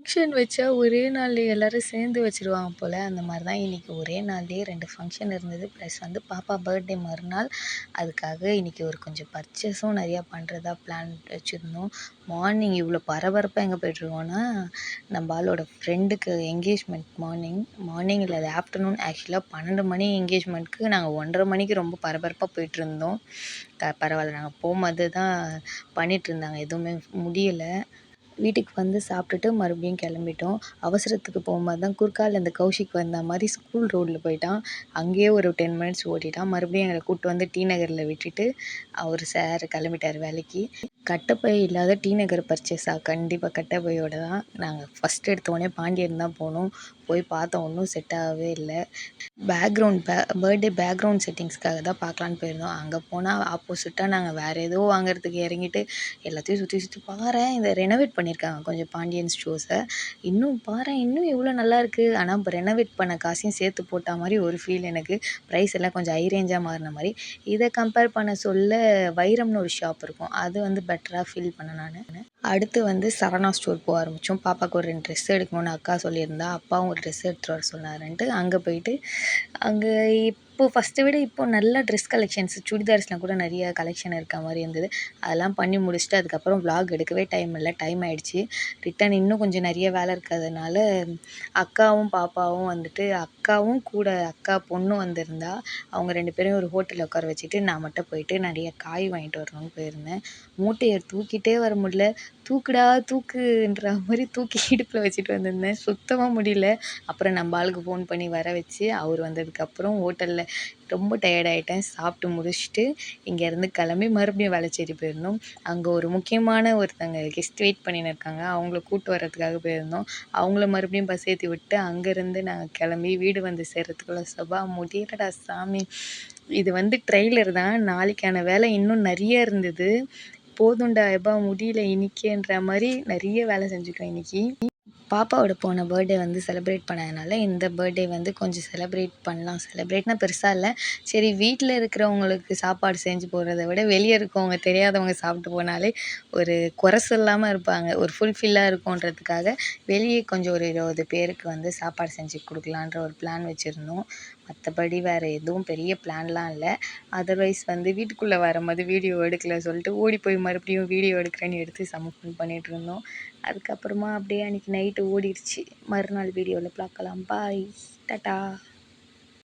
Function வச்சா ஒரே நாள்லயே எல்லாரும் சேர்ந்து வச்சுருவாங்க போல. அந்த மாரி தான் இன்னைக்கு ஒரே நாள்லயே 2 ஃபங்ஷன் இருந்தது. ப்ளஸ் வந்து பாப்பா பர்த்டே மறுநாள். அதுக்காக இன்னைக்கு ஒரு கொஞ்சம் பர்ச்சேஸும் நெறையா பண்ணுறதா பிளான் வச்சுருந்தோம். மார்னிங் இவ்வளோ பரபரப்பா எங்கே போயிட்டுருக்கோம்னா, நம்ப ஆளோட ஃப்ரெண்டுக்கு என்கேஜ்மெண்ட் மார்னிங் இல்ல அது ஆஃப்டர்நூன் ஆக்சுவலா 12 மணி என்கேஜ்மெண்ட்க்கு நாங்க 1:30 மணிக்கு ரொம்ப பரபரப்பா போயிட்டுருந்தோம். பரவால்ல நாங்க போம்போது தான் பண்ணிட்டுருந்தாங்க. எதுவுமே முடியல. வீட்டுக்கு வந்து சாப்பிட்டுட்டு மறுபடியும் கிளம்பிட்டோம். அவசரத்துக்கு போகும்போது தான் குறுக்கால இந்த கௌஷிக் வந்த மாரி ஸ்கூல் ரோட்ல போயிட்டான். அங்கேயே ஒரு 10 மினிட்ஸ் ஓட்டிட்டான். மறுபடியும் எங்கள கூட்டு வந்து டி நகர்ல விட்டுட்டு, அவரு சார் கிளம்பிட்டாரு வேலைக்கு. கட்டப்பை இல்லாத டி நகர் பர்ச்சேஸா? கண்டிப்பா கட்டப்பையோட தான். நாங்க ஃபர்ஸ்ட் எடுத்தோனே பாண்டியன் தான் போனோம். போய் பார்த்தோம். ஒண்ணும் செட் ஆகவே இல்ல. பர்த்டே பேக்ரவுண்ட் செட்டிங்ஸ்க்காக தான் பார்க்கலான்னு போயிருந்தோம். அங்க போனா ஆப்போசிட்டா நாங்க வேற ஏதோ வாங்குறதுக்கு இறங்கிட்டு, எல்லாத்தையும் சுத்தி சுத்தி பாரேன் இத ரெனோவேட் பண்ணியிருக்காங்க கொஞ்சம் பாண்டியன் ஸ்டோர்ஸ. இன்னும் எவ்வளோ நல்லாயிருக்கு. ஆனா இப்போ ரெனோவேட் பண்ண காசையும் சேர்த்து போட்டா மாரி ஒரு ஃபீல் எனக்கு. ப்ரைஸ் எல்லாம் கொஞ்சம் ஹை ரேஞ்சா மாறுன மாரி. இத கம்பேர் பண்ண சொல்ல வைரம்னு ஒரு ஷாப் இருக்கும். அது வந்து பெட்டரா ஃபீல் பண்ணேன் நானு. அடுத்து வந்து சரவணா ஸ்டோர் போக ஆரம்பிச்சோம். பாப்பாவுக்கு ஒரு 2 ட்ரெஸ் எடுக்கணும்னு அக்கா சொல்லியிருந்தா. அப்பாவும் ஒரு ட்ரெஸ் எடுத்துட்டு வர சொன்னாருன்ட்டு அங்க போயிட்டு, அங்க இப்போ ஃபர்ஸ்ட்ட விட இப்போ நல்ல ட்ரெஸ் கலெக்ஷன்ஸ் சுடிதார்ஸ்லாம் கூட நெறைய கலெக்ஷன் இருக்க மாரி இருந்தது. அதெல்லாம் பண்ணி முடிச்சுட்டு அதுக்கப்புறம் விளாக் எடுக்கவே டைம் இல்ல. டைம் ஆயிடுச்சு. ரிட்டர்ன் இன்னும் கொஞ்சம் நெறைய வேலை இருக்கிறதுனால, அக்காவும் பாப்பாவும் வந்துட்டு அக்காவும் கூட அக்கா பொண்ணும் வந்திருந்தா. அவங்க 2 பேரையும் ஒரு ஹோட்டல்ல உட்கார வச்சுட்டு, நான் மட்டும் போயிட்டு நெறைய காய் வாங்கிட்டு வரணும்னு போயிருந்தேன். மூட்டைய தூக்கிட்டே வர முடியல. தூக்குடா தூக்குன்ற மாரி தூக்கி இடுப்புல வச்சுட்டு வந்திருந்தேன். சுத்தமா முடியல. அப்புறம் நம்ப ஆளுக்கு ஃபோன் பண்ணி வர வச்சு, அவரு வந்ததுக்கப்புறம் ஹோட்டல்ல ரொம்ப டயர்ட் ஆயிட்டேன். சாப்பிட்டு முடிச்சுட்டு, இங்கேருந்து கிளம்பி மறுபடியும் வேளச்சேரி போயிருந்தோம். அங்க ஒரு முக்கியமான ஒருத்தங்க கெஸ்ட் வெயிட் பண்ணின்னு இருக்காங்க. அவங்கள கூட்டு வரதுக்காக போயிருந்தோம். அவங்கள மறுபடியும் பஸ் ஏத்தி விட்டு, அங்கேருந்து நாங்க கிளம்பி வீடு வந்து சேர்றதுக்குள்ள சப்பா முடியலடா சாமி! இது வந்து ட்ரெய்லர் தான். நாளைக்கான வேலை இன்னும் நெறைய இருந்தது. போதும்டா எப்பா முடியல இன்னிக்கேன்ற மாரி நெறைய வேலை செஞ்சுட்டோம் இன்னைக்கு. பாப்பாவோட போன பர்த்டே வந்து செலிப்ரேட் பண்ணதுனால, இந்த பர்த்டே வந்து கொஞ்சம் செலிப்ரேட் பண்ணலாம். செலிப்ரேட்னா பெருசா இல்ல. சரி வீட்ல இருக்கிறவங்களுக்கு சாப்பாடு செஞ்சு போடுறத விட, வெளிய இருக்கவங்க தெரியாதவங்க சாப்பிட்டு போனாலே ஒரு குறை சொல்லாம இருப்பாங்க. ஒரு ஃபுல்ஃபில்லா இருக்குன்றதுக்காக, வெளிய கொஞ்சம் ஒரு 20 பேருக்கு வந்து சாப்பாடு செஞ்சு குடுக்கலான்ற ஒரு பிளான் வச்சிருந்தோம். மத்தபடி வேற எதுவும் பெரிய பிளான்லாம் இல்ல. அதர்வைஸ் வந்து வீட்டுக்குள்ள வரும்போது வீடியோ எடுக்கல சொல்லிட்டு, ஓடி போய் மறுபடியும் வீடியோ எடுக்கிறேன்னு எடுத்து செம்ம ஃபன் பண்ணிட்டுருந்தோம். அதுக்கப்புறமா அப்படியே அன்னைக்கு நைட்டு ஓடிடுச்சு. மறுநாள் வீடியோல பார்க்கலாம். பாய். டாட்டா.